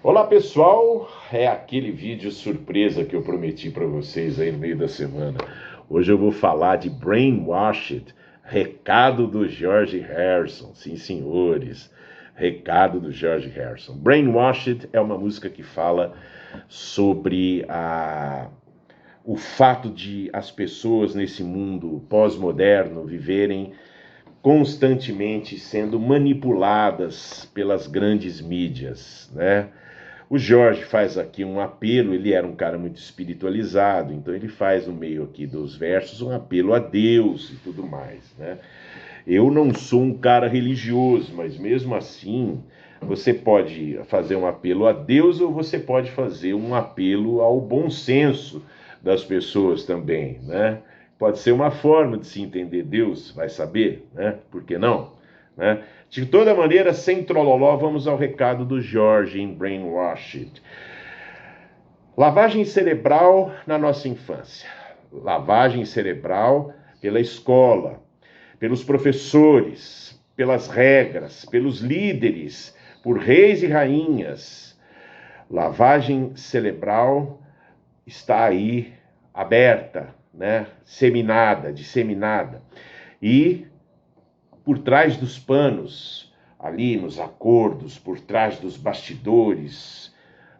Olá pessoal, é aquele vídeo surpresa que eu prometi para vocês aí no meio da semana. Hoje eu vou falar de Brainwashed, recado do George Harrison. Sim, senhores, recado do George Harrison. Brainwashed é uma música que fala sobre o fato de as pessoas nesse mundo pós-moderno viverem constantemente sendo manipuladas pelas grandes mídias, né? O Jorge faz aqui um apelo, ele era um cara muito espiritualizado, então ele faz no meio aqui dos versos um apelo a Deus e tudo mais, né? Eu não sou um cara religioso, mas mesmo assim, você pode fazer um apelo a Deus ou você pode fazer um apelo ao bom senso das pessoas também, né? Pode ser uma forma de se entender Deus, vai saber, né? Por que não? Né? De toda maneira, sem trololó, vamos ao recado do Jorge em Brainwashed. Lavagem cerebral na nossa infância. Lavagem cerebral pela escola, pelos professores, pelas regras, pelos líderes, por reis e rainhas. Lavagem cerebral está aí aberta, né? Disseminada. E por trás dos panos, ali nos acordos, por trás dos bastidores,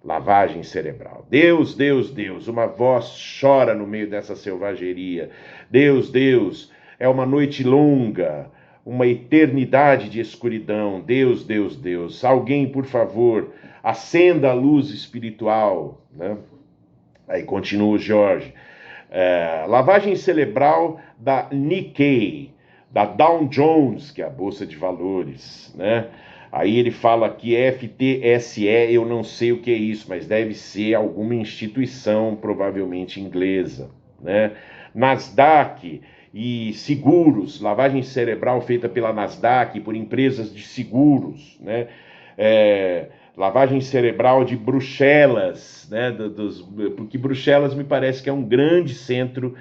lavagem cerebral. Deus, Deus, Deus, uma voz chora no meio dessa selvageria. Deus, Deus, é uma noite longa, uma eternidade de escuridão. Deus, Deus, Deus, alguém, por favor, acenda a luz espiritual, né? Aí continua o Jorge. Lavagem cerebral da Nikkei, da Dow Jones, que é a Bolsa de Valores, né? Aí ele fala que FTSE, eu não sei o que é isso, mas deve ser alguma instituição, provavelmente inglesa, né? Nasdaq e seguros, lavagem cerebral feita pela Nasdaq, por empresas de seguros, né? Lavagem cerebral de Bruxelas, né? Porque Bruxelas me parece que é um grande centro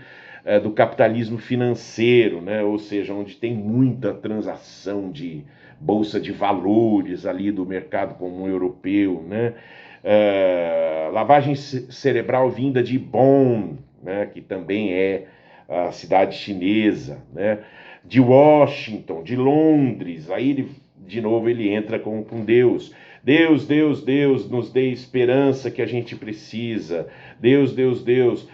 do capitalismo financeiro, né? Ou seja, onde tem muita transação de bolsa de valores ali do mercado comum europeu, né? Lavagem cerebral vinda de Bonn, né? Que também é a cidade chinesa, né? De Washington, de Londres, aí de novo ele entra com Deus. Deus, Deus, Deus, nos dê esperança que a gente precisa. Deus, Deus, Deus,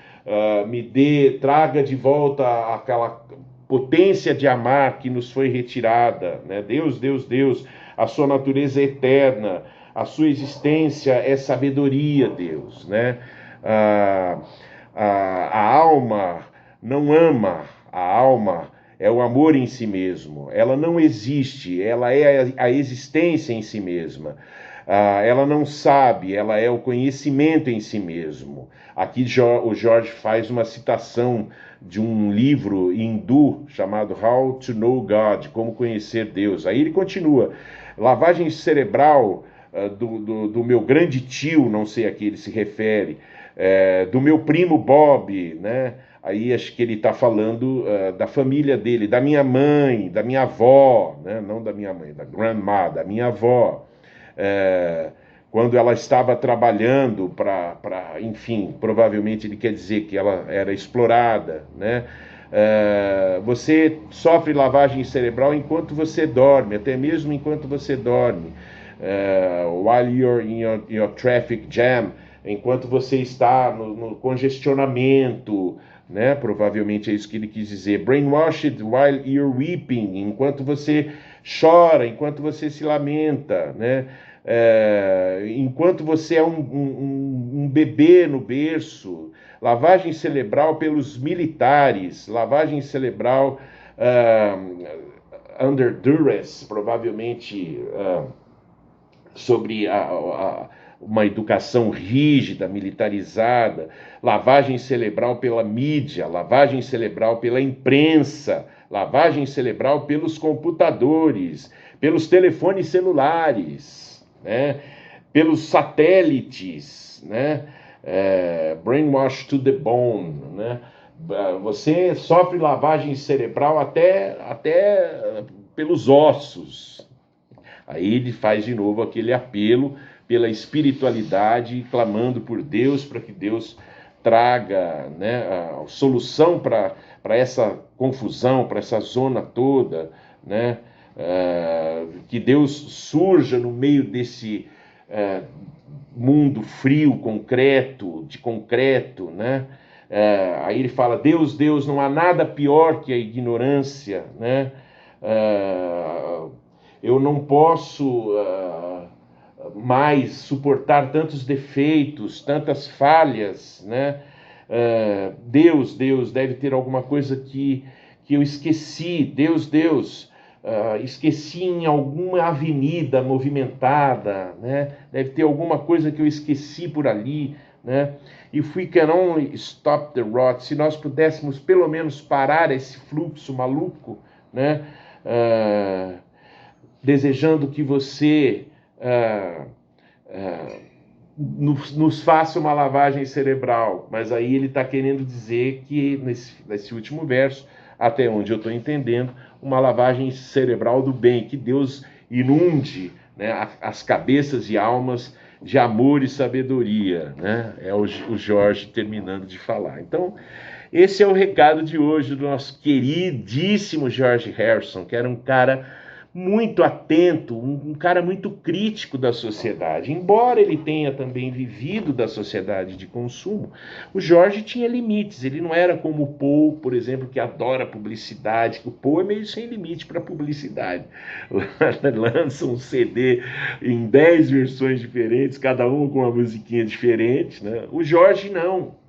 traga de volta aquela potência de amar que nos foi retirada, né? Deus, Deus, Deus, a sua natureza é eterna, a sua existência é sabedoria, Deus, né? Ah, a alma não ama, a alma é o amor em si mesmo, ela não existe, ela é a existência em si mesma. Ela não sabe, ela é o conhecimento em si mesmo. Aqui o Jorge faz uma citação de um livro hindu chamado How to Know God, Como Conhecer Deus. Aí ele continua, lavagem cerebral do meu grande tio, não sei a que ele se refere, do meu primo Bob, né? Aí acho que ele está falando da família dele, da minha mãe, da minha avó, né? Não da minha mãe, da grandma, da minha avó. Quando ela estava trabalhando enfim, provavelmente ele quer dizer que ela era explorada, né? Você sofre lavagem cerebral enquanto você dorme, até mesmo enquanto você dorme. While you're in your traffic jam, enquanto você está no congestionamento, né? Provavelmente é isso que ele quis dizer. Brainwashed while you're weeping, enquanto você chora, enquanto você se lamenta, né? Enquanto você é um bebê no berço. Lavagem cerebral pelos militares, lavagem cerebral under duress, provavelmente sobre uma educação rígida, militarizada, lavagem cerebral pela mídia, lavagem cerebral pela imprensa, lavagem cerebral pelos computadores, pelos telefones celulares, né? Pelos satélites, né? Brainwash to the bone, né? Você sofre lavagem cerebral até pelos ossos. Aí ele faz de novo aquele apelo pela espiritualidade, clamando por Deus para que Deus traga, né, a solução para essa confusão, para essa zona toda, né? Que Deus surja no meio desse mundo frio, de concreto, né? Aí ele fala, Deus, não há nada pior que a ignorância, né? Eu não posso mais suportar tantos defeitos, tantas falhas, né? Deus, deve ter alguma coisa que eu esqueci. Deus, esqueci em alguma avenida movimentada, né? Deve ter alguma coisa que eu esqueci por ali, né? If we can only stop the rot, se nós pudéssemos pelo menos parar esse fluxo maluco, né? Desejando que você nos faça uma lavagem cerebral, mas aí ele está querendo dizer que nesse último verso, até onde eu estou entendendo, uma lavagem cerebral do bem, que Deus inunde, né, as cabeças e almas de amor e sabedoria, né? É o Jorge terminando de falar. Então, esse é o recado de hoje do nosso queridíssimo George Harrison, que era um cara muito atento, um cara muito crítico da sociedade. Embora ele tenha também vivido da sociedade de consumo, o Jorge tinha limites. Ele não era como o Paul, por exemplo, que adora publicidade. O Paul é meio sem limite para publicidade. Lança um CD em 10 versões diferentes, cada uma com uma musiquinha diferente, né? O Jorge não.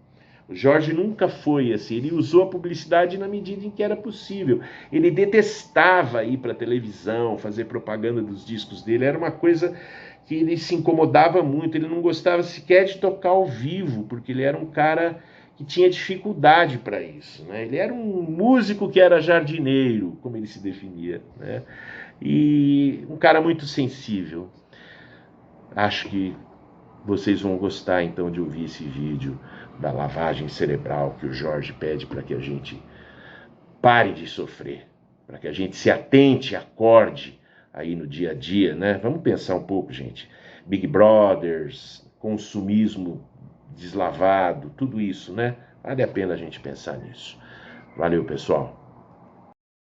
O Jorge nunca foi assim, ele usou a publicidade na medida em que era possível. Ele detestava ir para a televisão, fazer propaganda dos discos dele, era uma coisa que ele se incomodava muito, ele não gostava sequer de tocar ao vivo, porque ele era um cara que tinha dificuldade para isso, né? Ele era um músico que era jardineiro, como ele se definia, né? E um cara muito sensível. Acho que vocês vão gostar então de ouvir esse vídeo da lavagem cerebral que o Jorge pede para que a gente pare de sofrer, para que a gente se atente, acorde aí no dia a dia, né? Vamos pensar um pouco, gente. Big Brothers, consumismo deslavado, tudo isso, né? Vale a pena a gente pensar nisso. Valeu, pessoal.